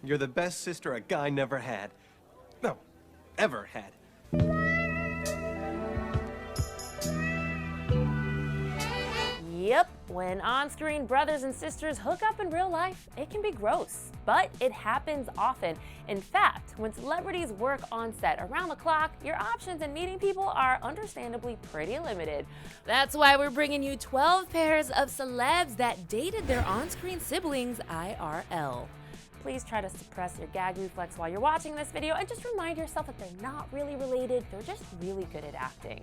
You're the best sister a guy never had. No, ever had. Yep, when on-screen brothers and sisters hook up in real life, it can be gross, but it happens often. In fact, when celebrities work on set around the clock, your options in meeting people are understandably pretty limited. That's why we're bringing you 12 pairs of celebs that dated their on-screen siblings IRL. Please try to suppress your gag reflex while you're watching this video and just remind yourself that they're not really related, they're just really good at acting.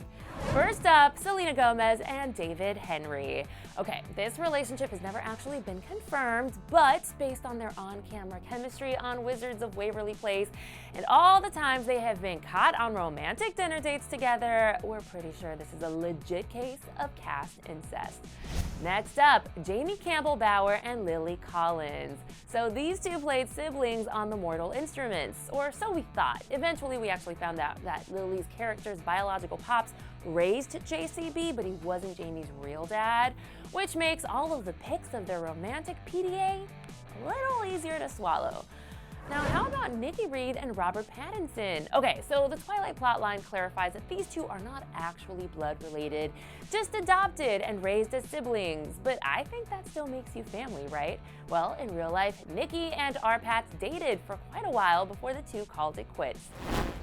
First up, Selena Gomez and David Henrie. Okay, this relationship has never actually been confirmed, but based on their on-camera chemistry on Wizards of Waverly Place and all the times they have been caught on romantic dinner dates together, we're pretty sure this is a legit case of cast incest. Next up, Jamie Campbell Behr and Lily Collins. So these two played siblings on The Mortal Instruments, or so we thought. Eventually we actually found out that Lily's character's biological pops raised JCB, but he wasn't Jamie's real dad, which makes all of the pics of their romantic PDA a little easier to swallow. Now, how about Nikki Reed and Robert Pattinson? Okay, so the Twilight plotline clarifies that these two are not actually blood related, just adopted and raised as siblings, but I think that still makes you family, right? Well, in real life, Nikki and our Pats dated for quite a while before the two called it quits.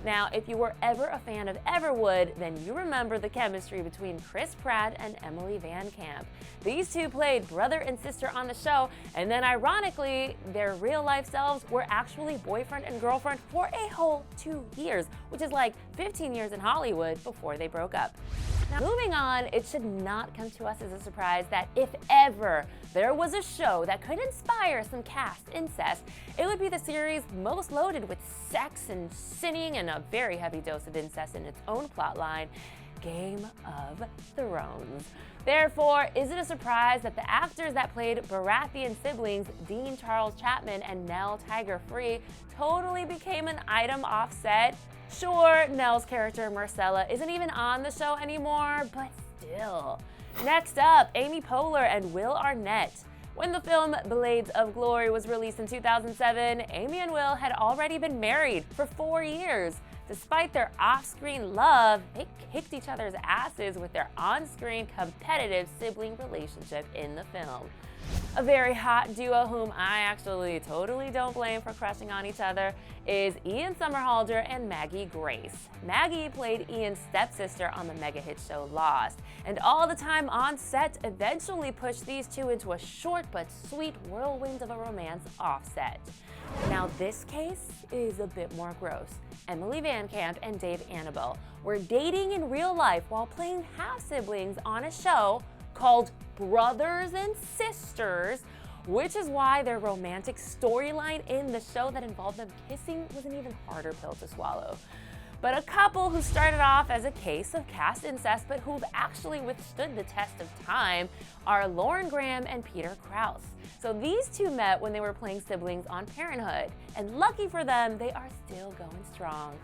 Now, if you were ever a fan of Everwood, then you remember the chemistry between Chris Pratt and Emily VanCamp. These two played brother and sister on the show, and then ironically, their real life selves were actually boyfriend and girlfriend for a whole 2 years, which is like 15 years in Hollywood before they broke up. Now, moving on, it should not come to us as a surprise that if ever there was a show that could inspire some cast incest, it would be the series most loaded with sex and sinning and a very heavy dose of incest in its own plotline, Game of Thrones. Therefore, is it a surprise that the actors that played Baratheon siblings, Dean Charles Chapman and Nell Tiger Free, totally became an item offset? Sure, Nell's character Marcella isn't even on the show anymore, but still. Next up, Amy Poehler and Will Arnett. When the film Blades of Glory was released in 2007, Amy and Will had already been married for 4 years. Despite their off-screen love, they kicked each other's asses with their on-screen competitive sibling relationship in the film. A very hot duo whom I actually totally don't blame for crushing on each other is Ian Somerhalder and Maggie Grace. Maggie played Ian's stepsister on the mega hit show Lost, and all the time on set eventually pushed these two into a short but sweet whirlwind of a romance offset. Now this case is a bit more gross. Emily VanCamp and Dave Annable were dating in real life while playing half-siblings on a show called Brothers and Sisters, which is why their romantic storyline in the show that involved them kissing was an even harder pill to swallow. But a couple who started off as a case of cast incest but who've actually withstood the test of time are Lauren Graham and Peter Krause. So these two met when they were playing siblings on Parenthood, and lucky for them, they are still going strong.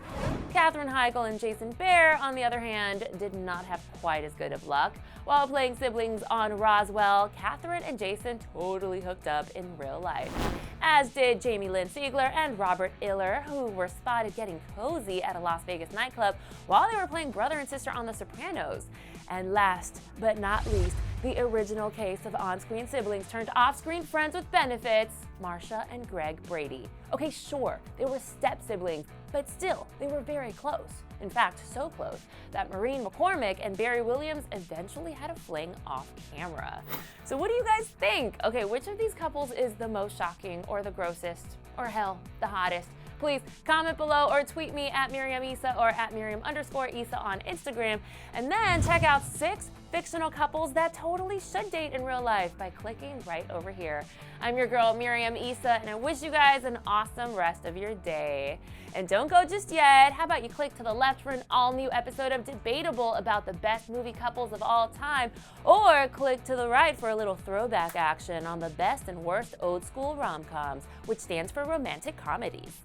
Katherine Heigl and Jason Behr, on the other hand, did not have quite as good of luck. While playing siblings on Roswell, Katherine and Jason totally hooked up in real life, as did Jamie-Lynn Siegler and Robert Iler, who were spotted getting cozy at a Las Vegas nightclub while they were playing brother and sister on The Sopranos. And last but not least, the original case of on-screen siblings turned off-screen friends with benefits, Marsha and Greg Brady. Okay, sure, they were step-siblings, but still, they were very close. In fact, so close that Maureen McCormick and Barry Williams eventually had a fling off camera. So what do you guys think? Okay, which of these couples is the most shocking or the grossest or hell, the hottest? Please comment below or tweet me at Miriam Issa or at Miriam_Issa on Instagram. And then check out 6 fictional couples that totally should date in real life by clicking right over here. I'm your girl, Miriam Issa, and I wish you guys an awesome rest of your day. And don't go just yet. How about you click to the left for an all-new episode of Debatable about the best movie couples of all time, or click to the right for a little throwback action on the best and worst old school rom-coms, which stands for romantic comedies.